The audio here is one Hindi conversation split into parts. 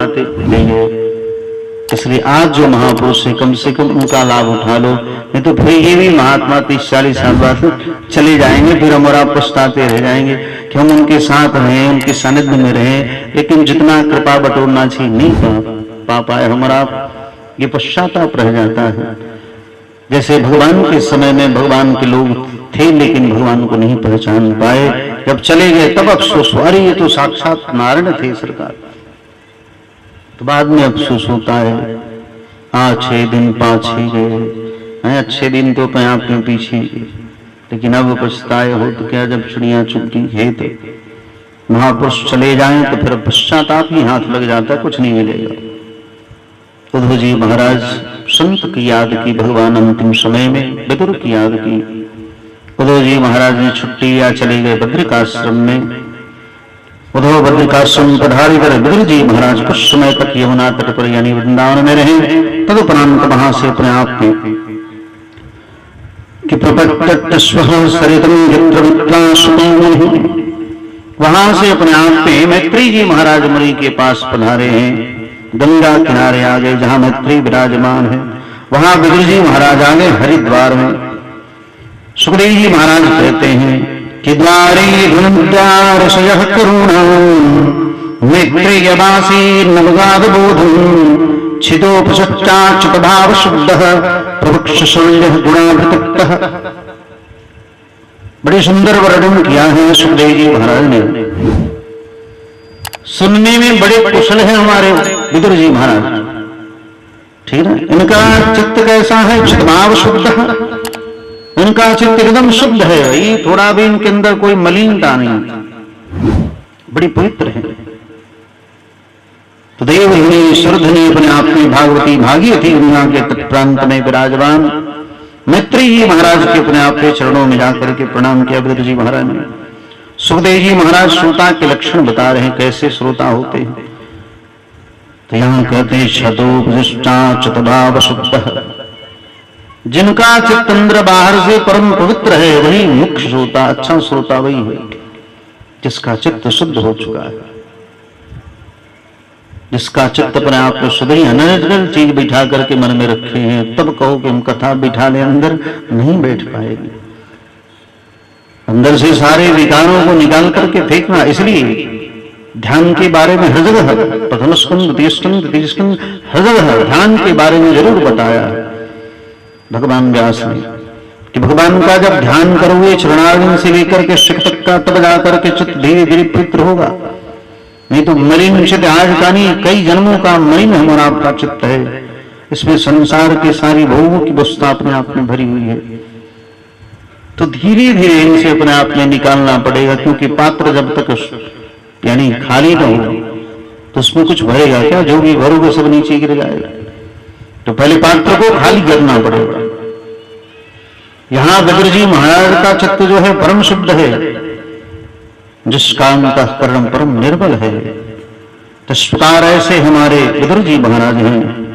उठाते नहीं है। इसलिए आज जो महापुरुष है कम से कम उनका लाभ उठा लो, नहीं तो फिर ये भी महात्मा 30-40 साल बाद चले जाएंगे, फिर हम और आप पछताते रह जाएंगे कि हम उनके साथ रहे, उनके सानिध्य में रहे, लेकिन जितना कृपा बटोरना चाहिए नहीं पा पाए हम और आप, ये पश्चाताप रह जाता है। जैसे भगवान के समय में भगवान के लोग थे लेकिन भगवान को नहीं पहचान पाए, जब चले गए तब अफसोस, अरे ये तो साक्षात नारायण थे सरकार। तो बाद में अफसोस होता है, 6 दिन 5 ही गए, अच्छे दिन तो अपने आप में पीछे, लेकिन अब पछताए हो तो क्या, जब चिड़िया चुग गई है तो महापुरुष चले जाएं तो फिर पश्चाताप ही हाथ लग जाता है, कुछ नहीं मिलेगा। उद्धव जी महाराज संत की याद की, भगवान अंतिम समय में विदुर की याद की। उद्धव जी महाराज ने छुट्टी लिया, चले गए बद्रिकाश्रम में। उद्धव बद्रिकाश्रम पधारी कर विदुर जी महाराज कुछ समय तक यमुना तट पर यानी वृंदावन में रहे। तदुपरांत वहां से अपने आप में कि वहां से अपने आप में मैत्री जी महाराज मुनि के पास पधारे हैं। गंगा किनारे आ गए जहां मैत्री विराजमान है, वहां विदुर जी महाराज आ गए हरिद्वार में। सुखदेव जी महाराज कहते हैं कि द्वारे ऋषयः करुणा मैत्रेयवासी नवगाद बोधं छिदोपसच्चाच्युत भाव शुद्धः प्रवक्षशल्यः गुणावृतक्तः। बड़े सुंदर वर्णन किया है सुखदेव जी महाराज ने। सुनने में बड़े कुशल हैं हमारे विदुर जी महाराज, ठीक है। इनका चित्त कैसा है, चित्तभाव शुद्ध है, इनका चित्त एकदम शुद्ध है, ये थोड़ा भी इनके अंदर कोई मलिनता नहीं, बड़ी पवित्र है। तो देवधनी सुरधनी अपने आप में भागवती भागीरथी दुनिया के तट प्रांत में विराजमान मैत्री जी महाराज के अपने आप के चरणों में जाकर के प्रणाम किया विदुर जी महाराज ने। सुखदेव जी महाराज श्रोता के लक्षण बता रहे हैं, कैसे श्रोता होते हैं। तो यहां कहते हैं छदोपदिष्टाच्युतभाव शुद्धः, जिनका चित्त अंदर बाहर से परम पवित्र है वही मुख्य श्रोता, अच्छा श्रोता वही है जिसका चित्त शुद्ध हो चुका है, जिसका चित्त अपने आप में शुद्ध ही अनर्गल चीज बिठा करके मन में रखे हैं। तब कहो कि हम कथा बिठा ले, अंदर नहीं बैठ पाएगी। अंदर से सारे विकारों को निकाल करके फेंकना। इसलिए ध्यान के बारे में हर जगह, प्रथम स्कंद, द्वितीय स्कंद, तृतीय स्कंद, हर जगह ध्यान के बारे में जरूर बताया है भगवान व्यास ने कि भगवान का जब ध्यान करोगे चरणारविंद से लेकर के शिख तक का, तब जाकर के चित्त धीरे धीरे पवित्र होगा। नहीं तो मलिन चित्त आज का नहीं, कई जन्मों का मलिन हमारा आपका चित्त है। इसमें संसार के सारी भोगों की वस्तुता अपने आप में भरी हुई है। तो धीरे धीरे इनसे अपने आप में निकालना पड़ेगा, क्योंकि पात्र जब तक यानी खाली न हो तो उसमें कुछ भरेगा क्या, जो भी भरोगे सब नीचे गिर जाएगा। तो पहले पात्र को खाली करना पड़ेगा। यहां विदुर जी महाराज का चित्त जो है परम शुद्ध है, जिसका अंतःकरण परम निर्मल है। इस प्रकार ऐसे हमारे विदुर जी महाराज हैं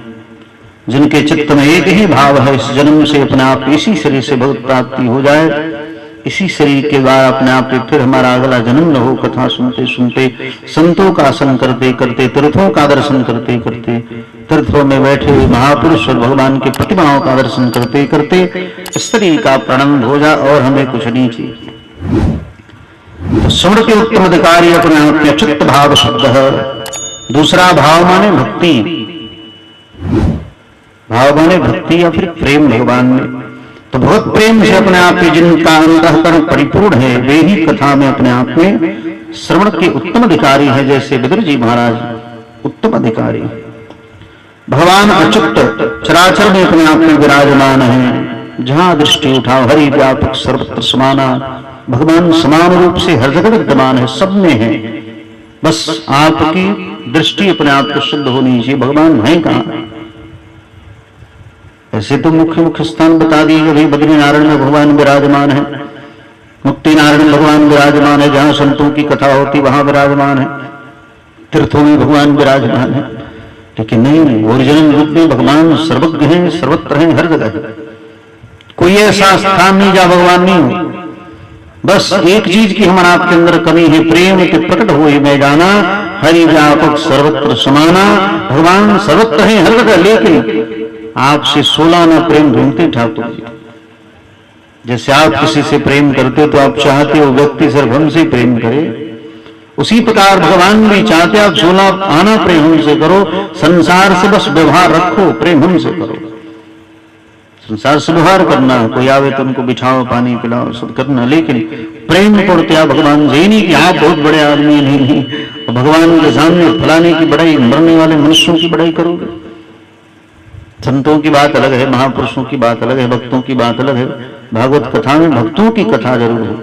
जिनके चित्त में एक ही भाव है, इस जन्म से अपने आप इसी शरीर से भगवत प्राप्ति हो जाए, इसी शरीर के द्वारा अपने आप पे फिर हमारा अगला जन्म न हो। कथा सुनते सुनते, संतों का आसन करते करते, तीर्थों का दर्शन करते करते, तीर्थों में बैठे हुए महापुरुष और भगवान की प्रतिमाओं का दर्शन करते करते शरीर का प्रारंभ हो जाए और हमें कुछ नहीं चाहिए। तो स्मृति उत्तम अधिकारी अपने आप में चित्त भाव शुद्ध है। दूसरा भाव माने भक्ति, भाव माने भक्ति या फिर प्रेम भगवान में। तो भगवत प्रेम से अपने आप में जिनका अंतःकरण परिपूर्ण है वे ही कथा में अपने आप में श्रवण के उत्तम अधिकारी है। जैसे विदुर जी महाराज उत्तम अधिकारी, भगवान अच्युत चराचर में अपने आप में विराजमान है। जहां दृष्टि उठाओ हरि व्यापक सर्वत्र समाना, भगवान समान रूप से हर जगह विद्यमान है, सब में है। बस आपकी दृष्टि अपने आप को शुद्ध होनी चाहिए, भगवान है कहां। ऐसे तो मुख्य मुख्य स्थान बता दिए कि भाई बद्री नारायण में भगवान विराजमान है, मुक्ति नारायण भगवान विराजमान है, जहां संतों की कथा होती वहां विराजमान है, तीर्थों में भगवान विराजमान है। लेकिन नहीं, ओरिजिनल रूप में भगवान सर्वज्ञ है, सर्वत्र है, हर जगह है। कोई ऐसा स्थान नहीं जहां भगवान नहीं हो। बस एक चीज की हमारा आपके अंदर कमी है, प्रेम के प्रकट हुए मैं जाना, हरि व्यापक सर्वत्र समाना, भगवान सर्वत्र है हर जगह, लेकिन आपसे 16 आना प्रेम ढूंढते ठाकुर जी। जैसे आप किसी से प्रेम करते तो आप चाहते हो व्यक्ति सिर्फ हमसे प्रेम करे, उसी प्रकार भगवान भी चाहते आप 16 आना प्रेम हमसे करो, संसार से बस व्यवहार रखो, प्रेम हमसे करो। संसार से व्यवहार करना, कोई आवे तो उनको बिठाओ, पानी पिलाओ, सब करना, लेकिन प्रेम पड़ते आप भगवान से। नहीं कि आप बहुत बड़े आदमी नहीं, भगवान के सामने फलाने की बड़ाई, मरने वाले मनुष्यों की बड़ाई करोगे। संतों की बात अलग है, महापुरुषों की बात अलग है, भक्तों की बात अलग है। भागवत कथा में भक्तों की कथा जरूर हो,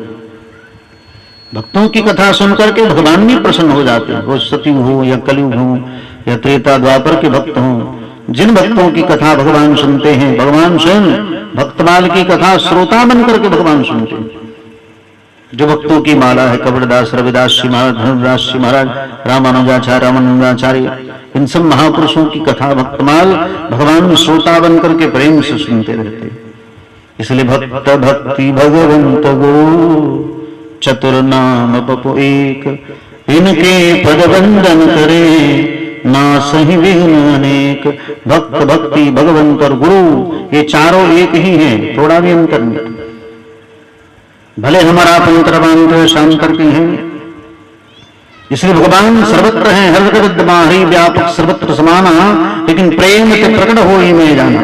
भक्तों की कथा सुनकर के भगवान भी प्रसन्न हो जाते हैं। वो सतयुग हो या कलयुग हो या त्रेता द्वापर के भक्त हों, जिन भक्तों की कथा भगवान सुनते हैं, भगवान स्वयं भक्तमाल की कथा श्रोता बन करके भगवान सुनते हैं। जो भक्तों की माला है, कबीरदास, रविदास जी महाराज, धनुदास जी महाराज, रामानुजाचार्य, इन सब महापुरुषों की कथा भक्तमाल भगवान श्रोता बन करके प्रेम से सुनते रहते। इसलिए भक्त भक्ति भगवंत गुरु चतुर नाम बपु एक, इनके पद वंदन करे ना सही विघ्न अनेक। भक्त भक्ति भगवंत और गुरु ये चारों एक ही हैं, थोड़ा भी अंतर नहीं। भले हमारा पंतरवान शांतर की है, इसलिए भगवान सर्वत्र है, हर जगह विद्यमान, हरि व्यापक सर्वत्र समाना, लेकिन प्रेम के प्रकट हो ही में जाना।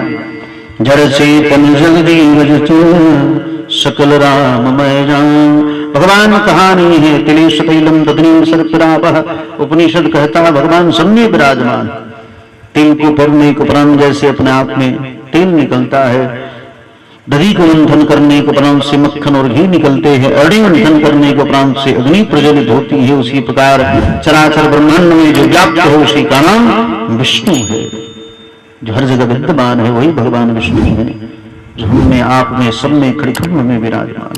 जड़ चेतन जल्दी सकल राममय जान। भगवान कहानी है, तिलेश तैलम तदनीम सर्पिरापः। उपनिषद कहता है भगवान सब में विराजमान। तिल को परने के उपरांत जैसे अपने आप में तेल निकलता है, दही को मंथन करने के उपरांत से मक्खन और घी निकलते हैं, अरड़ी मंथन करने के उपरांत से अग्नि प्रज्वलित होती है, उसी प्रकार चराचर ब्रह्मांड में जो व्याप्त है उसी का नाम विष्णु है। जो हर जगह विद्यमान है वही भगवान विष्णु है, जो हमने आप में सब में खड़खंड में विराजमान।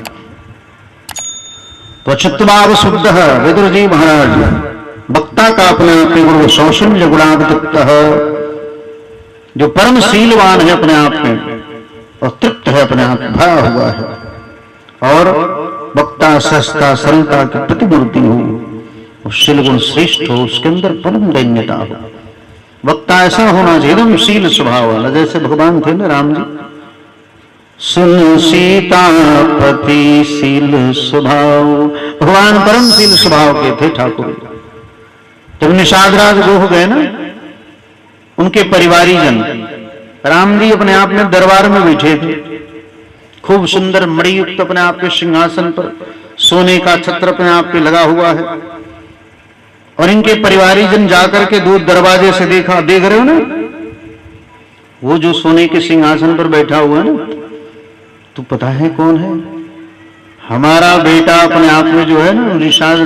तो चित्तभाव शुद्ध है विदुर जी महाराज, वक्ता का अपने आप में गुरु सौशल्य गुणावृत्त है, जो परम शीलवान है अपने आप में और तृप्त है अपने आप, भरा हुआ है, और वक्ता सहजता सरलता की प्रतिमूर्ति हो, और शील गुण श्रेष्ठ हो, उसके अंदर परम दैन्यता हो। वक्ता ऐसा होना चाहिए एकदम शील स्वभाव वाला, जैसे भगवान थे ना राम जी, सुन सीतापति शील स्वभाव। भगवान परम शील स्वभाव के थे ठाकुर। जब निषाद राज गोह गए ना, उनके परिवारी जन, राम जी अपने आप में दरबार में बैठे थे, खूब सुंदर मणियुक्त अपने आप के सिंहासन पर, सोने का छत्र अपने आप पे लगा हुआ है, और इनके परिवारी जन जाकर के दूर दरवाजे से देखा, देख रहे हो ना, वो जो सोने के सिंहासन पर बैठा हुआ है ना, तो पता है कौन है? हमारा बेटा अपने आप में जो है ना निषाद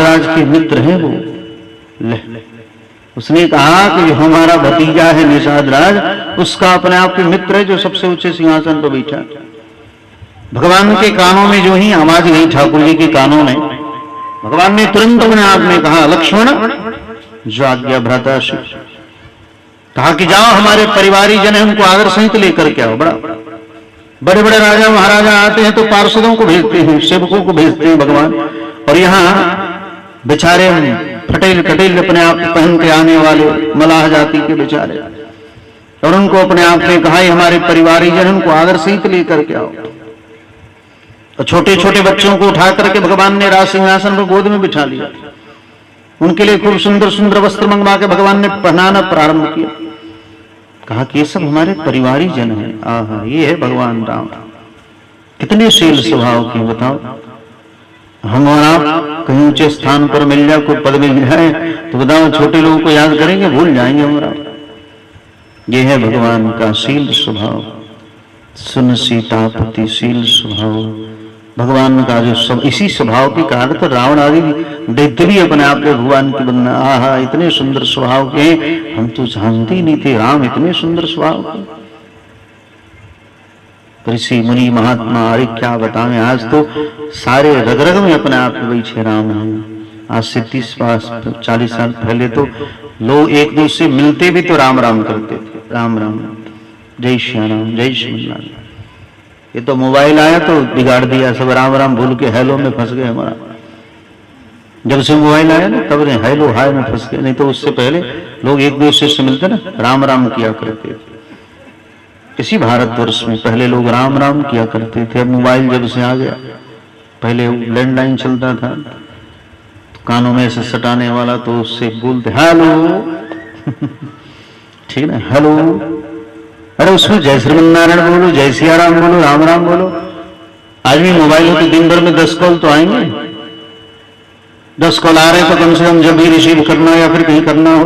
राज के मित्र हैं वो। उसने कहा कि जो हमारा भतीजा है निषाद राज, उसका अपने आप के मित्र है जो सबसे ऊंचे सिंहासन पर बैठा। भगवान के कानों में जो ही आवाज गई, ठाकुर जी के कानों में, भगवान ने तुरंत अपने आप में कहा, लक्ष्मण जो आज्ञा भ्राता श्री, कहा कि जाओ हमारे परिवारी जन है उनको आदर सहित लेकर के आओ। बड़े बड़े राजा महाराजा आते हैं तो पार्षदों को भेजते हैं, सेवकों को भेजते हैं भगवान, और यहाँ बेचारे फटेल कटेल अपने आप पहन के आने वाले मलाह जाति के बेचारे, और उनको अपने आप में कहा हमारे परिवारी जन, उनको आदर सहित लेकर के आओ। और छोटे छोटे बच्चों को उठा करके भगवान ने राज सिंहासन पर गोद में बिठा लिया, उनके लिए खूब सुंदर सुंदर वस्त्र मंगवा के भगवान ने पहनाना प्रारंभ किया। कहा कि ये सब हमारे परिवारी जन हैं। आहा, ये है भगवान राम, कितने शील स्वभाव के, बताओ। हम और आप कहीं ऊंचे स्थान पर मिल जाए, कोई पद मिल जाए तो बताओ छोटे लोगों को याद करेंगे, भूल जाएंगे हमारा। ये है भगवान का शील स्वभाव। सुन सीतापति शील स्वभाव, भगवान का जो सब इसी स्वभाव के कारण तो रावण आदि दैत्य भी अपने आप में भगवान की बनना। आहा, इतने सुंदर स्वभाव के, हम तो जानते ही नहीं थे राम इतने सुंदर स्वभाव के। ऋषि मुनि महात्मा, अरे क्या बताएं, आज तो सारे रग रग में अपने आप में बैठे राम हैं। आज से 30-40 साल पहले तो लोग एक दूसरे से मिलते भी तो राम राम करते थे, राम राम, जय श्री राम, जय श्री राम। ये तो मोबाइल आया तो बिगाड़ दिया, सब राम राम भूल के हेलो में फंस गए हमारा। जब से मोबाइल आया ना तब हेलो हाय में फंस गए, नहीं तो उससे पहले लोग एक दूसरे से मिलते ना राम राम किया करते थे। इसी भारतवर्ष में पहले लोग राम राम किया करते थे। अब मोबाइल जब से आ गया, पहले लैंडलाइन चलता था तो कानों में से सटाने वाला, तो उससे बोलते हेलो ठीक है, हेलो। अरे उसमें जय श्रीमन्नारायण बोलो, जय सिया राम बोलो, राम राम बोलो। आज भी मोबाइल हो तो दिन भर में 10 कॉल तो आएंगे। 10 कॉल आ रहे तो कम से कम जब भी रिसीव करना या फिर कहीं करना हो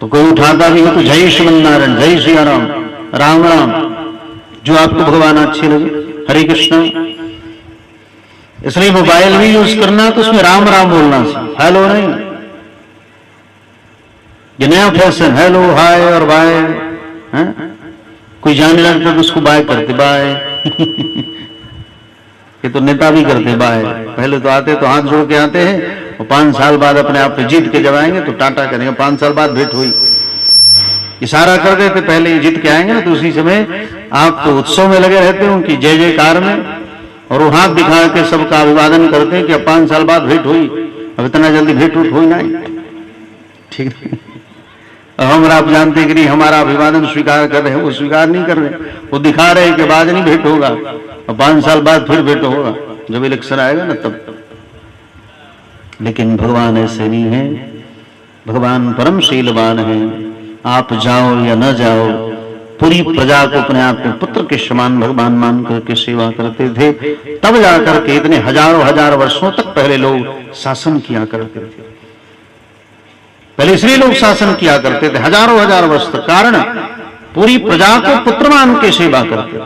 तो कोई उठाता भी हो तो जय श्रीमन्नारायण, जय सिया राम, राम राम, जो आपको भगवान अच्छे लगे, हरे कृष्णा। इसलिए मोबाइल भी यूज करना तो उसमें राम राम बोलना चाहिए, हेलो नहीं। ये नया फैशन हेलो हाय और बाय, कोई जाने लगता तो उसको बाय करते, बाय ये तो नेता भी करते बाय। पहले तो आते तो हाथ जोड़ के आते हैं और 5 साल बाद अपने आप पे जीत के जब आएंगे तो टाटा करेंगे, 5 साल बाद भेंट हुई, इशारा कर देते पहले ही जीत के आएंगे ना, तो उसी समय आप तो उत्सव में लगे रहते हो कि जय जयकार में, और वो हाथ दिखा के सबका अभिवादन करते हैं कि अब 5 साल बाद भेंट हुई, अब इतना जल्दी भेंट उठ हुई नहीं, ठीक है। हम आप जानते हैं कि नहीं हमारा अभिवादन स्वीकार कर रहे हैं, वो स्वीकार नहीं कर रहे, वो दिखा रहे हैं कि बाद नहीं भेंट होगा, और 5 साल बाद फिर भेंट होगा जब इलेक्शन आएगा ना तब। लेकिन भगवान ऐसे नहीं है, भगवान परम शीलवान है। आप जाओ या न जाओ, पूरी प्रजा को अपने आप में पुत्र के समान भगवान मान करके सेवा करते थे। तब जाकर के इतने हजारों हजार वर्षों तक पहले लोग शासन किया करते थे। पहले इसलिए लोग शासन किया करते थे हजारों हजार वर्ष तक, कारण पूरी प्रजा को पुत्र मान के सेवा करते।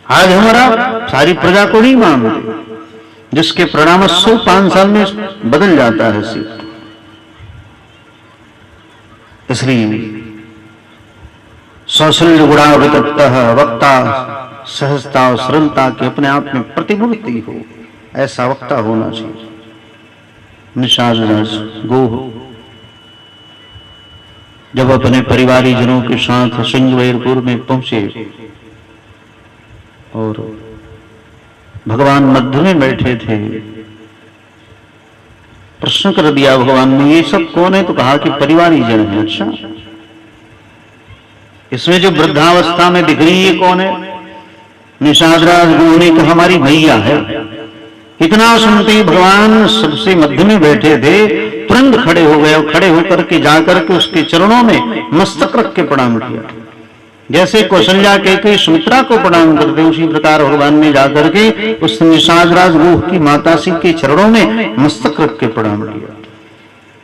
आज हमारा सारी प्रजा को नहीं मानते, जिसके परिणाम 105 साल में बदल जाता है सिर्फ। इसलिए कौशल्य गुणा वितप्तः वक्ता सहजता और सरलता के अपने आप में प्रतिमूर्ति हो, ऐसा वक्ता होना चाहिए। निषाद राज गोह जब अपने परिवारी जनों के साथ सिंहवेरपुर में पहुंचे और भगवान मध्य में बैठे थे, प्रश्न कर दिया भगवान ने ये सब कौन है, तो कहा कि परिवारी जन है। अच्छा, इसमें जो वृद्धावस्था में दिख रही है कौन है? निषाद राज गोह ने कहा हमारी भैया है। इतना सुनते ही भगवान सबसे मध्य में बैठे थे, तुरंत खड़े हो गए और खड़े होकर के जाकर के उसके चरणों में मस्तक रख के प्रणाम किया। जैसे कौशल्या के सुमित्रा को प्रणाम करते, उसी प्रकार भगवान ने जाकर के उस निषाद राज गोह की माताश्री के चरणों में मस्तक रख के प्रणाम किया।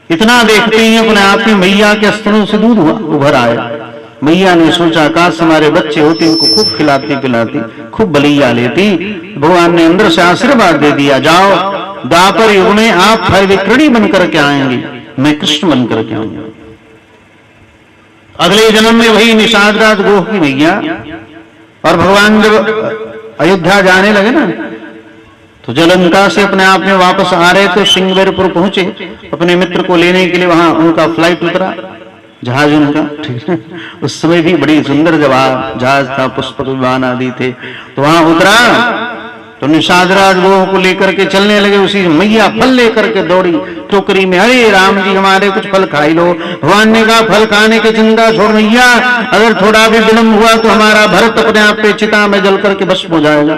इतना देखते ही अपने आप में मैया के स्तनों से दूध उभर आया। मैया ने सोचा काश हमारे बच्चे होते, उनको खूब खिलाती पिलाती, खूब बलिया लेती। भगवान ने अंदर से आशीर्वाद दे दिया, जाओ द्वापर युग में आप फल विक्रणी बनकर के आएंगे, मैं कृष्ण बनकर के आऊंगा। अगले जन्म में वही निषाद राज गोह की मैया। और भगवान जब अयोध्या जाने लगे ना, तो जलंका से अपने आप में वापस आ रहे थे, सिंहवेरपुर पहुंचे अपने मित्र को लेने के लिए। वहां उनका फ्लाइट उतरा, जहाज उनका, ठीक है। उस समय भी बड़ी सुंदर जहाज था, पुष्पक विमान आदि थे। तो वहां उतरा तो निषाद राज गोह को लेकर के चलने लगे। उसी मैया फल लेकर के दौड़ी टोकरी में, अरे राम जी हमारे कुछ फल खाई लो। भगवान ने कहा फल खाने की चिंता छोड़ मैया, अगर थोड़ा भी विलंब हुआ तो हमारा भरत अपने आप पे चिता में जल करके भस्म हो जाएगा।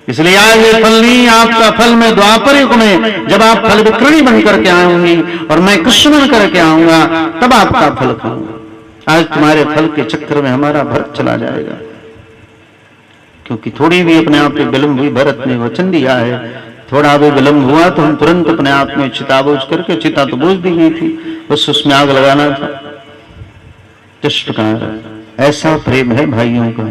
इसलिए आज ये फल नहीं, आपका फल मैं द्वापर युग में जब आप फल विक्रणी बन करके आऊंगी और मैं कृष्ण बन करके आऊंगा, तब आपका फल खाऊंगा। आज तुम्हारे फल के चक्कर में हमारा भरत चला जाएगा। क्योंकि थोड़ी भी अपने आप में विलंब हुई, भरत ने वचन दिया है, थोड़ा भी विलंब हुआ तो हम तुरंत अपने आप में चिता बोझ करके, चिता तो बोझ दी गई थी, बस उसमें आग लगाना था। इस प्रकार ऐसा प्रेम है भाइयों का।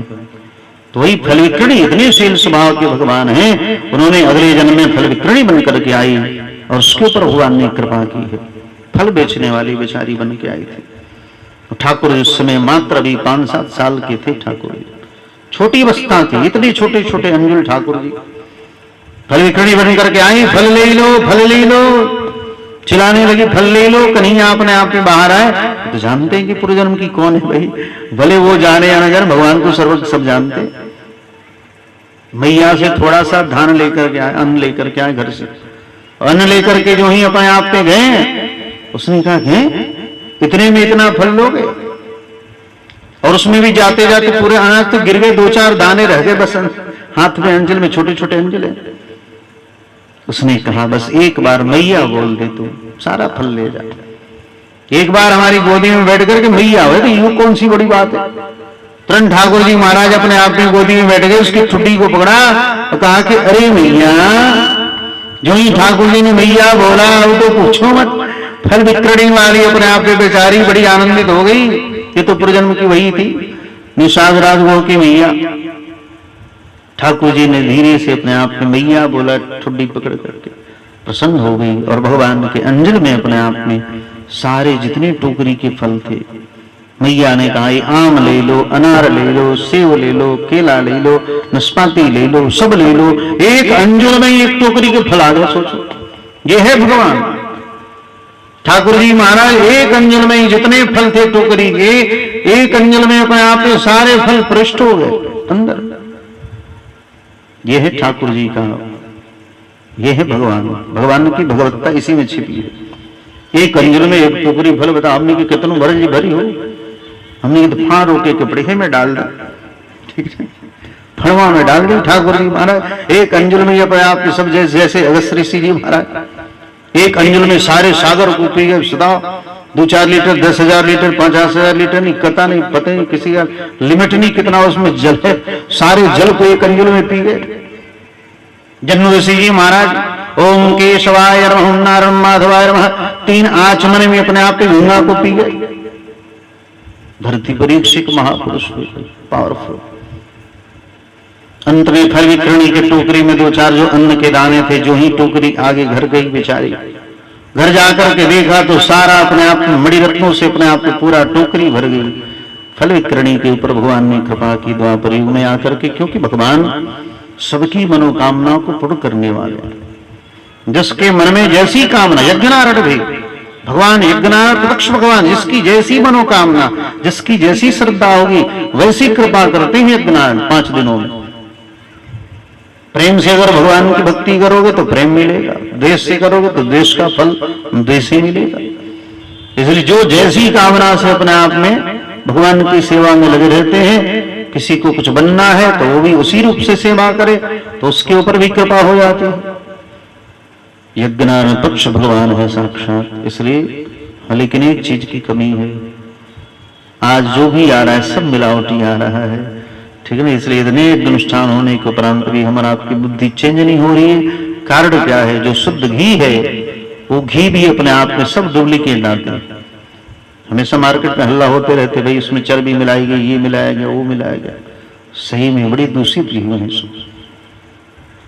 तो वही फल विक्रणी, इतने शील स्वभाव के भगवान हैं, उन्होंने अगले जन्म में फल विक्रणी बन करके आई और उसके ऊपर भगवान ने कृपा की है। फल बेचने वाली बेचारी बन के आई थी। ठाकुर उस समय मात्र अभी 5-7 साल के थे। ठाकुर जी छोटी अवस्था थी, इतने छोटे छोटे अंजुल ठाकुर जी फल विक्रणी बन करके आई। फल ले लो, फल ले लो, चिल्लाने लगी फल ले लो। कन्हैया अपने आप में बाहर आए तो जानते हैं कि पूर्व जन्म की कौन है भाई, भले वो जाने या न जाने, भगवान को सर्वज्ञ सब जानते। मैया से थोड़ा सा धान लेकर के आए, अन्न लेकर के आए घर से, अन्न लेकर के जो ही अपने आप पे गए, उसने कहा कि इतने में इतना फल लोगे? और उसमें भी जाते जाते पूरे अनाज तो गिर गए, 2-4 दाने रह गए बस हाथ में, अंजल में छोटे छोटे अंजल है। उसने कहा बस एक बार मैया बोल दे तू सारा फल ले जा, एक बार हमारी गोदी में बैठ करके मैया हो, तो यूं कौन सी बड़ी बात है। तुरंत ठाकुर जी महाराज अपने आप में गोदी में बैठ गए, उसकी ठुड्डी को पकड़ा और कहा कि अरे मैया। जो ही ठाकुर जी ने मैया बोला, वो तो पूछो मत, फल विक्रणी वाली अपने आप में बेचारी बड़ी आनंदित हो गई। ये तो पूर्वजन्म की वही थी, निषाद राजगो की मैया। ठाकुर जी ने धीरे से अपने आप में मैया बोला, ठुड्डी पकड़ करके प्रसन्न हो गई और भगवान के अंजल में अपने आप में सारे जितने टोकरी के फल थे, मैया ने कहा आम ले लो, अनार ले लो, सेब ले लो, केला ले लो, नाशपाती ले लो, सब ले लो। एक अंजल में एक टोकरी के फल आ गए। सोचो, ये है भगवान। ठाकुर जी महाराज एक अंजल में ही जितने फल थे टोकरी के, एक अंजल में अपने आप में सारे फल प्रविष्ट हो गए अंदर। यह है ठाकुर जी का, यह है भगवान। भगवान की भगवत्ता इसी में छिपी है। एक अंजल में एक टोकरी फल, बता हमने की कितनों भरी भरी हो, हमने तो फाड़ रोके कपड़े में डाल दा, ठीक है, फड़वा में डाल दी। ठाकुर जी महाराज एक अंजल में अपने आप सब जैसे अगस्त ऋषि जी महाराज एक अंजल में सारे सागर को पी गए। सदा 2-4 लीटर, 10,000 लीटर, 50,000 लीटर नहीं, कता नहीं, पता नहीं, किसी का लिमिट नहीं कितना उसमें जल है, सारे जल को एक अंजल में पी गए। जन्म ऋषि जी महाराज ओम केशवाय नमः, ओम नारायण माधवाय नमः 3 आचमन में अपने आप गंगा को पी गए। धरती परीक्षित महापुरुष पावरफुल। अंत में फल विक्रणी के टोकरी में 2-4 जो अन्न के दाने थे, जो ही टोकरी आगे घर गई बेचारी, घर जाकर के देखा तो सारा अपने आप में मणि रत्नों से अपने आप में पूरा टोकरी भर गई। फल विक्रणी के ऊपर भगवान ने कृपा की द्वापर युग में आकर के, क्योंकि भगवान सबकी मनोकामनाओं को पूर्ण करने वाले। जिसके मन में जैसी कामना, यज्ञनारद भी भगवान, यज्ञनारद दक्ष भगवान, जिसकी जैसी मनोकामना, जिसकी जैसी श्रद्धा होगी वैसी कृपा करते हैं यज्ञनारद 5 दिनों में। प्रेम से अगर भगवान की भक्ति करोगे तो प्रेम मिलेगा, देश से करोगे तो देश का फल देश से मिलेगा। इसलिए जो जैसी कामना से अपने आप में भगवान की सेवा में लगे रहते हैं, किसी को कुछ बनना है तो वो भी उसी रूप से सेवा करे तो उसके ऊपर भी कृपा हो जाती है। यज्ञनारायण पक्ष भगवान है साक्षात। इसलिए लेकिन एक चीज की कमी है, आज जो भी आ रहा है सब मिलावटी आ रहा है, ठीक है ना। इसलिए इतने अनुष्ठान होने के उपरांत भी हमारा आपकी बुद्धि चेंज नहीं हो रही है। कारण क्या है? जो शुद्ध घी है वो घी भी अपने आप में सब डुप्लीकेट आते हैं। हमेशा मार्केट में हल्ला होते रहते, भाई इसमें चर्बी मिलाई गई, ये मिलाया गया, वो मिलाया गया। सही में बड़ी दूषित घी है,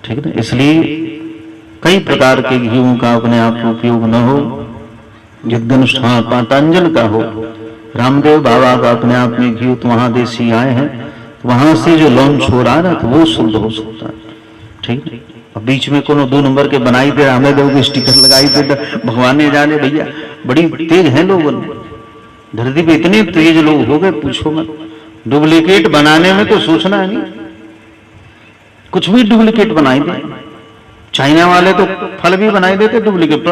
ठीक है ना। इसलिए कई प्रकार के घीओं का अपने आप में उपयोग न हो। यज्ञानुष्ठान पातंजल का हो, रामदेव बाबा का अपने आप में घी तो वहां देसी आए हैं, वहां से जो लॉन्च हो रहा है ना तो वो शुद्ध हो सकता है, ठीक है। अब बीच में कोनो 2 नंबर के बनाई थे, रामदेव के स्टिकर लगाई थे, भगवान ने जाने भैया बड़ी तेज है लोग, धरती पे इतने तेज लोग हो गए पूछो मत। डुप्लीकेट बनाने में तो सोचना है नहीं, कुछ भी डुप्लीकेट बनाई दे। चाइना वाले तो फल भी बनाई देते डुप्लीकेट,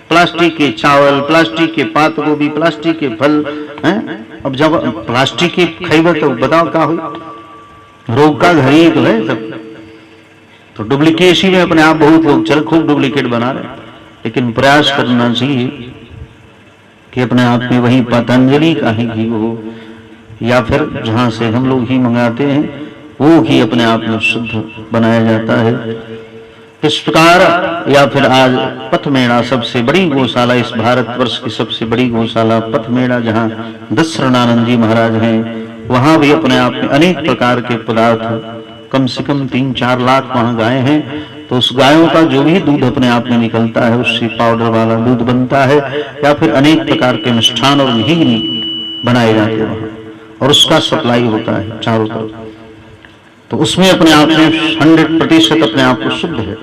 प्लास्टिक के चावल, प्लास्टिक के पात गोभी, प्लास्टिक के फल हैं। अब जब प्लास्टिक के खाइबे तो बताओ क्या हुई, रोग का घर ही तो है सब। तो डुप्लीकेसी में अपने आप बहुत लोग चल खूब डुप्लीकेट बना रहे, लेकिन प्रयास करना चाहिए कि अपने आप में वही पतंजलि का ही घी हो, या फिर जहां से हम लोग घी मंगाते हैं वो घी अपने आप में शुद्ध बनाया जाता है। इस प्रकार, या फिर आज पथमेड़ा सबसे बड़ी गौशाला, इस भारतवर्ष की सबसे बड़ी गौशाला पथमेड़ा, जहाँ दशरणानंद जी महाराज हैं, वहां भी अपने आप में अनेक प्रकार के पदार्थ, कम से कम 3-4 लाख वहां गायें हैं। तो उस गायों का जो भी दूध अपने आप में निकलता है उससे पाउडर वाला दूध बनता है, या फिर अनेक प्रकार के मिष्ठान और घी बनाए जाते हैं वहां, और उसका सप्लाई होता है चारों तरफ। तो उसमें अपने आप में 100% अपने आप को शुद्ध है।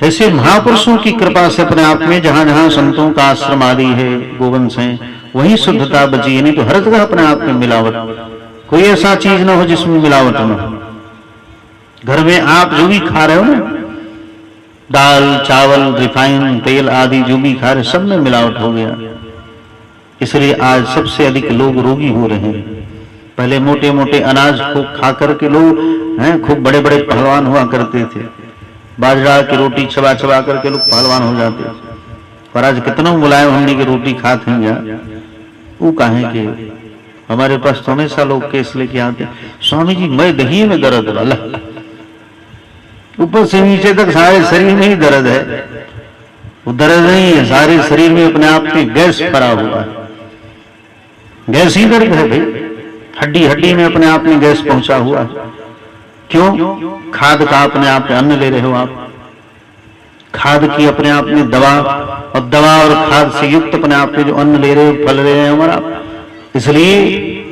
तो ऐसे महापुरुषों की कृपा से अपने आप में जहां जहां संतों का आश्रम आदि है, गोवंश है, वही शुद्धता बची। नहीं तो हर जगह अपने आप में मिलावट, कोई ऐसा चीज ना हो जिसमें मिलावट न हो। घर में आप जो भी खा रहे हो ना, दाल चावल रिफाइन तेल आदि जो भी खा रहे सब में मिलावट हो गया। इसलिए आज सबसे अधिक लोग रोगी हो रहे हैं। पहले मोटे मोटे अनाज को खा करके लोग खूब बड़े बड़े पहलवान हुआ करते थे। बाजरा की रोटी चबा चबा करके लोग पहलवान हो जाते थे। और आज कितना मुलायम हमने की रोटी खाते हैं, वो कहें कि हमारे पास तो हमेशा लोग केस लेके आते, स्वामी जी मैं दही में दर्द वाला, ऊपर से नीचे तक सारे शरीर में ही दर्द है। वो दर्द नहीं है, सारे शरीर में अपने आप में गैस भरा हुआ है। गैस ही दर्द है भाई, हड्डी हड्डी में अपने आप में गैस पहुंचा हुआ है। क्यों? खाद का अपने आप में अन्न ले रहे हो आप, खाद की अपने आप में दवा, और दवा और खाद से युक्त अपने आप में जो अन्न ले रहे हो, फल ले रहे हो हमारा, इसलिए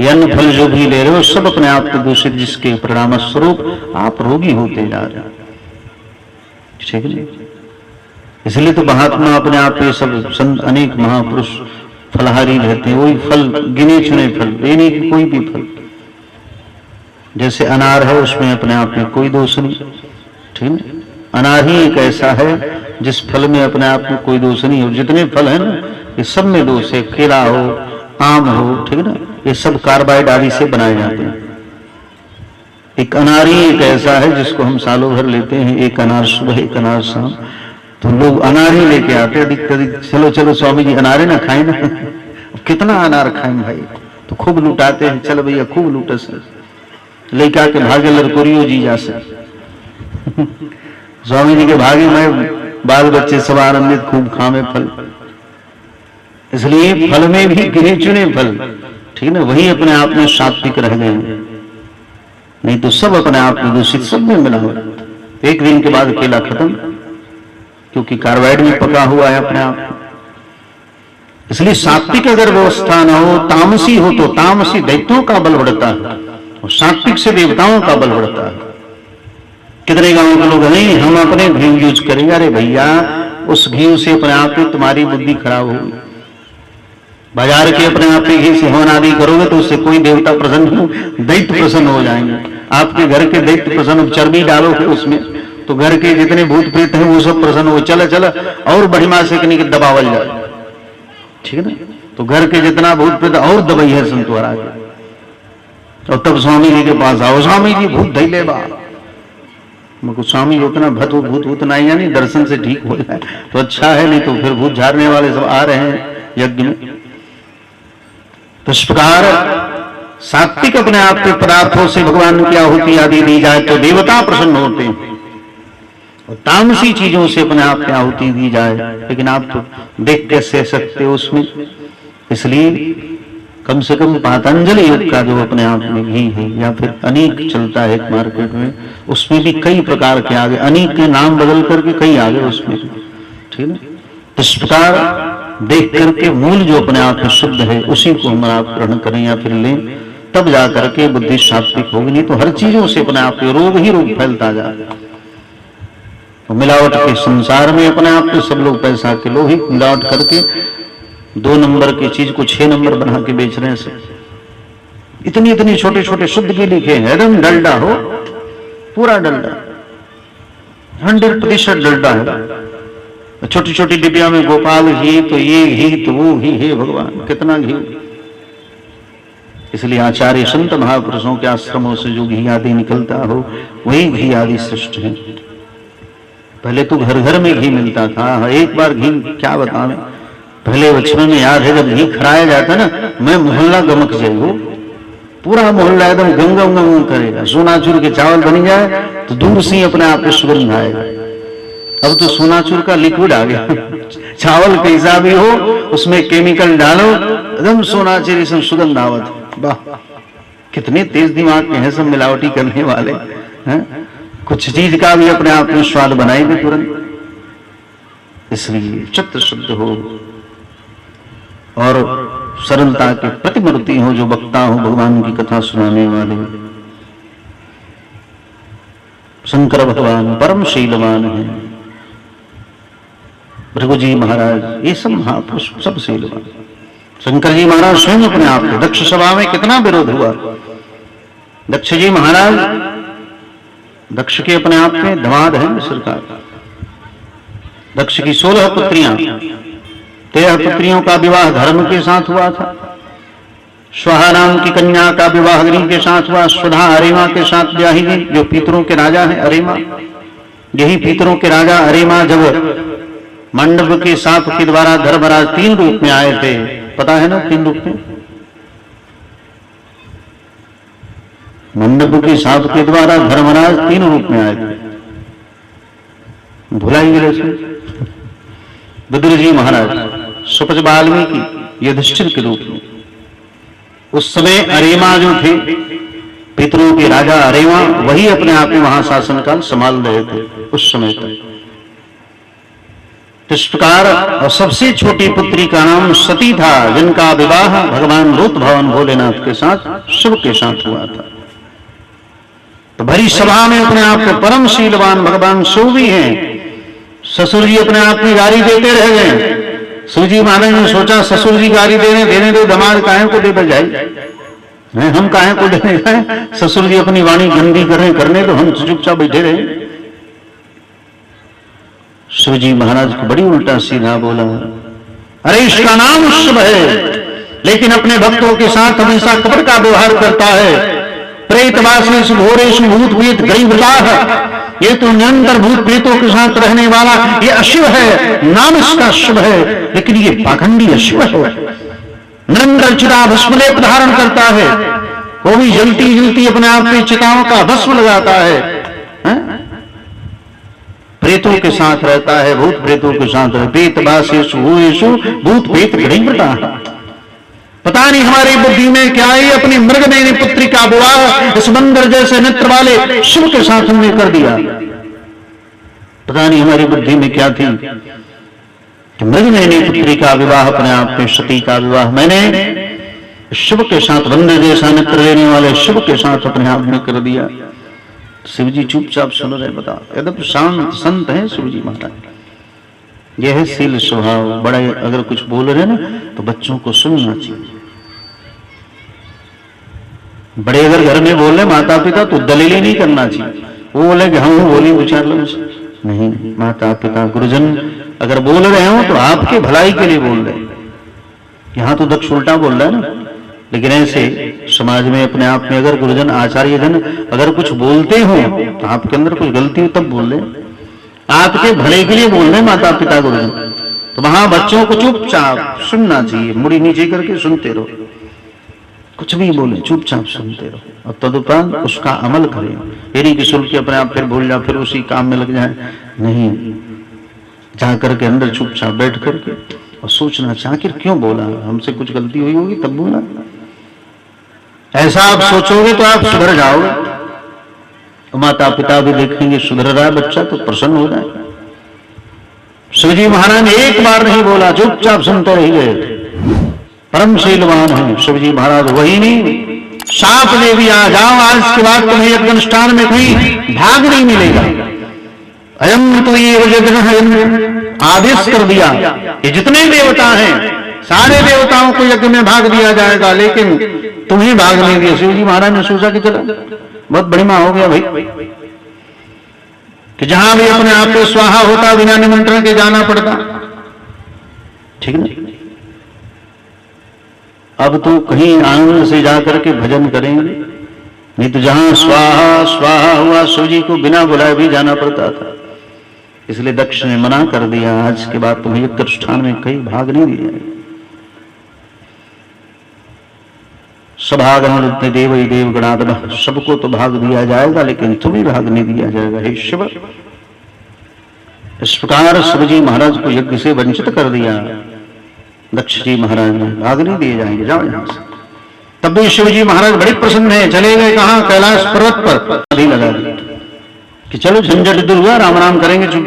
ये अन्न फल जो भी ले रहे हो सब अपने आप को दूषित, जिसके परिणाम स्वरूप आप रोगी होते जा रहे हो। ठीक है, इसलिए तो महात्मा अपने आप ये सब संत अनेक महापुरुष फलहारी रहते हैं। वही फल गिने चुने फल, लेने की कोई भी फल, जैसे अनार है उसमें अपने आप में कोई दोष नहीं। ठीक है, अनार ही एक ऐसा है जिस फल में अपने आप में कोई दोष नहीं हो। जितने फल है ना ये सब में दोष है, केला हो आम हो, ठीक है ना, ये सब कार्बाइड आदि से बनाए जाते हैं। एक अनार ही एक ऐसा है जिसको हम सालों भर लेते हैं, एक अनार सुबह एक अनार शाम। तो लोग अनार ही लेके आते हैं अधिक, चलो चलो स्वामी जी अनारे ना खाए ना। कितना अनार खाएं भाई, तो खूब लुटाते हैं, चलो भैया खूब लूटे से लेके आके भागे लड़कोरियो जी जा से। स्वामी जी के भागे में बाल बच्चे सब आनंदित खूब खावे फल। इसलिए फल में भी गिने चुने फल, ठीक ना, वही अपने आप में सात्विक रह गए, नहीं तो सब अपने आप में दूषित, सब में मिला हुआ। एक दिन के बाद केला खत्म, क्योंकि कार्बाइड में पका हुआ है अपने आप। इसलिए सात्विक अगर व्यवस्था न हो, तामसी हो तो तामसी दैत्यों का बल बढ़ता है और सात्विक से देवताओं का बल बढ़ता है। कितने गांव के लोग नहीं हम अपने घी यूज करेंगे, अरे भैया उस घी से अपने आप में तुम्हारी बुद्धि खराब होगी। बाजार के अपने आप में घी से हवन आदि करोगे तो उससे कोई देवता प्रसन्न हो, दैत्य प्रसन्न हो जाएंगे। आपके घर के दैत्य प्रसन्न, चर्बी डालोगे उसमें तो घर के जितने भूत प्रेत हैं वो सब प्रसन्न हो, चला चला और बढ़िया से कहीं दबावल जाए, ठीक है ना। तो घर के जितना भूत प्रेत और दबाई है संतोर आगे, और तब स्वामी जी के पास आओ, स्वामी जी भूत धैले बा, मगर स्वामी उतना भूत उतना ही नहीं, दर्शन से ठीक हो जाए तो अच्छा है, नहीं तो फिर भूत झाड़ने वाले सब आ रहे हैं यज्ञ में। तो इस प्रकार सात्विक अपने आप के पदार्थों से भगवान की आहुति आदि दी जाए तो देवता प्रसन्न होते हैं, और तामसी चीजों से अपने आप की आहुति दी जाए, लेकिन आप तो देख कैसे सकते हो उसमें। इसलिए कम से कम पतंजलि योग का जो अपने आप में घी है, या फिर अनेक चलता है एक मार्केट में, उसमें भी कई प्रकार के आगे, अनेक के नाम बदल करके कई आगे उसमें, ठीक है। इस प्रकार देख करके मूल जो अपने आप में शुद्ध है उसी को हम आप ग्रहण करें या फिर लें, तब जा करके बुद्धि सात्विक होगी। नहीं तो हर चीजों से अपने आप में रोग ही रोग फैलता जाएगा। तो मिलावट के संसार में अपने आप में सब लोग पैसा के लोग ही मिलावट करके 2 नंबर की चीज को 6 नंबर बना के बेच रहे हैं सब। इतनी इतनी छोटे छोटे शुद्ध के लिखे हैं, एकदम डलडा हो, पूरा डलडा 100% डलडा है। छोटी छोटी डिबिया में गोपाल घी, तो ये घी तो वो घी, है भगवान कितना घी। इसलिए आचार्य संत महापुरुषों के आश्रमों से जो घी आदि निकलता हो वही घी आदि श्रेष्ठ है। पहले तो घर घर में घी मिलता था। एक बार घी क्या बताएं, पहले बचपन में याद है जब घी खराया जाता ना, मैं मोहल्ला गमक जाएगा, पूरा मोहल्ला एकदम गंगम गंगम करेगा। सोनाचूर के चावल बन जाए तो दूर से ही अपने आप में सुगंध आएगा। अब तो सोनाचूर का लिक्विड आ गया, चावल कैसा भी हो उसमें केमिकल डालो, एकदम सोनाचूर से सुगंध आवत। वाह, कितने तेज दिमाग के हैं सब मिलावटी करने वाले हैं। कुछ चीज का भी अपने आप में स्वाद बनाएंगे तुरंत। इसलिए चित्त शुद्ध हो और सरलता के प्रतिमूर्ति हो, जो वक्ता हो, भगवान की कथा सुनाने वाले। शंकर भगवान परम शीलवान है, भृगु जी महाराज, ये सब महापुरुष सब शीलवान। शंकर जी महाराज स्वयं अपने आप में, दक्ष सभा में कितना विरोध हुआ। दक्ष जी महाराज, दक्ष के अपने आप में धमाद है सरकार, दक्ष की 16 पुत्रियां, 13 पुत्रियों का विवाह धर्म के साथ हुआ था। स्वाहा नाम की कन्या का विवाह अग्नि के साथ हुआ। सुधा अरेमा के साथ ब्याही गई, जो पितरों के राजा है अरेमा। यही पितरों के राजा अरेमा जब मंडप के साप के द्वारा धर्मराज 3 रूप में आए थे, पता है ना 3 रूप में, मंडप के साप के द्वारा धर्मराज 3 रूप में आए थे, भुलाई गए से विदुर जी महाराज, सुपच वाल्मीकि, युधिष्ठिर के रूप में। उस समय अरेमा जो थे, पितरों के राजा अरेमा, वही अपने आप में वहां शासनकाल संभाल रहे थे उस समय तक। इस प्रकार और सबसे छोटी पुत्री का नाम सती था, जिनका विवाह भगवान रूत भवन भोलेनाथ के साथ शिव के साथ हुआ था। तो भरी सभा में अपने आप को परम शीलवान भगवान शिव भी हैं। ससुर जी अपने आप में गाली देते रह गए। शिवजी महाराज ने सोचा ससुर जी गाली देने दो, दामाद काहे को दे बजाए, हम काहे को देने गए, ससुर जी अपनी वाणी गंदी करने तो हम चुपचाप बैठे रहे। शिवजी महाराज को बड़ी उल्टा सीधा बोला, अरे इसका नाम शिव है, लेकिन अपने भक्तों के साथ हमेशा कपट का व्यवहार करता है। प्रेतवासी घोरेश भूत प्रेत गरीबदाह, ये तो निरंतर भूत प्रेतों के साथ रहने वाला ये अशिव है, नाम इसका शिव है, लेकिन ये पाखंडी अशिव है। निरंतर चिता भस्मलेप धारण करता है, वो भी जलती जलती अपने आप में चिताओं का भस्म लगाता है, प्रेतों के साथ रहता है, भूत प्रेतों के साथ प्रेतवासेषु भूत प्रेत गरीबदाह। पता नहीं हमारी बुद्धि में क्या है, अपनी मृगनयनी पुत्री का विवाह इस बंदर जैसे नेत्र वाले शिव के साथ हमने कर दिया। पता नहीं हमारी बुद्धि में क्या थी कि मृगनयनी पुत्री का विवाह, अपने आप में सती का विवाह मैंने शिव के साथ, बंदर जैसा नेत्र लेने वाले शिव के साथ अपने आप में कर दिया। शिवजी चुपचाप सुन रहे। बताओ, एकदम शांत संत है शिवजी महाराज। यह है शील स्वभाव। बड़े अगर कुछ बोल रहे ना तो बच्चों को सुनना चाहिए। बड़े अगर घर में बोल रहे माता पिता तो दलील ही नहीं करना चाहिए। वो बोले कि हम बोली विचार लो, नहीं, माता पिता गुरुजन अगर बोल रहे हो तो आपके भलाई के लिए बोल रहे। यहां तो दक्ष उल्टा बोल रहा है ना, लेकिन ऐसे समाज में अपने आप में अगर गुरुजन आचार्य जन अगर कुछ बोलते हो तो आपके अंदर कुछ गलती हो तब बोल रहे, आपके भले के लिए बोल रहे माता पिता गुरुजन। तो वहां बच्चों को चुपचाप सुनना चाहिए, मुड़ी नीचे करके सुनते रहो, कुछ भी बोले चुपचाप सुनते रहो और तदुपरांत उसका अमल करें। यदि कि सुन के अपने आप फिर भूल जाए, फिर उसी काम में लग जाए, नहीं, जाकर के अंदर चुपचाप बैठ करके और सोचना चाहिए आखिर क्यों बोला, हमसे कुछ गलती हुई होगी तब बोला। ऐसा आप सोचोगे तो आप सुधर जाओगे, तो माता पिता भी देखेंगे सुधर रहा है बच्चा तो प्रसन्न हो जाएगा। शिवजी महाराज ने एक बार नहीं बोला, चुपचाप सुनते रह गए। परम शीलवान है शिवजी महाराज। वही नहीं, साप ले भी आ जाओ, आज के बाद तुम्हें यज्ञ अनुष्ठान में कहीं भाग नहीं मिलेगा। अयम तो ये आदेश कर दिया कि जितने देवता हैं सारे देवताओं को यज्ञ में भाग दिया जाएगा, लेकिन तुम्हें भाग नहीं दिया। शिवजी महाराज ने सोचा कि चलो बहुत बढ़िया हो गया भाई, कि जहां भी अपने आप को स्वाहा होता बिना निमंत्रण के जाना पड़ता, ठीक ना। अब तो कहीं आनंद से जाकर के भजन करेंगे, नहीं तो जहां स्वाहा स्वाहा हुआ शिवजी को बिना बुलाए भी जाना पड़ता था। इसलिए दक्ष ने मना कर दिया, आज के बाद तुम्हें यज्ञ अनुष्ठान में कहीं भाग नहीं दिया। सभागण देव देव गणादन, सबको तो भाग दिया जाएगा लेकिन तुम्हें भाग नहीं दिया जाएगा हे शिव। इस प्रकार शिवजी महाराज को यज्ञ से वंचित कर दिया। दक्ष जी महाराज ने भाग नहीं दिए जाएंगे, जाओ यहां से। तब भी शिवजी महाराज बड़े प्रसन्न है, चले गए कहां, कैलाश पर्वत पर लगा दिया कि चलो झंझट दूर हुआ, राम राम करेंगे।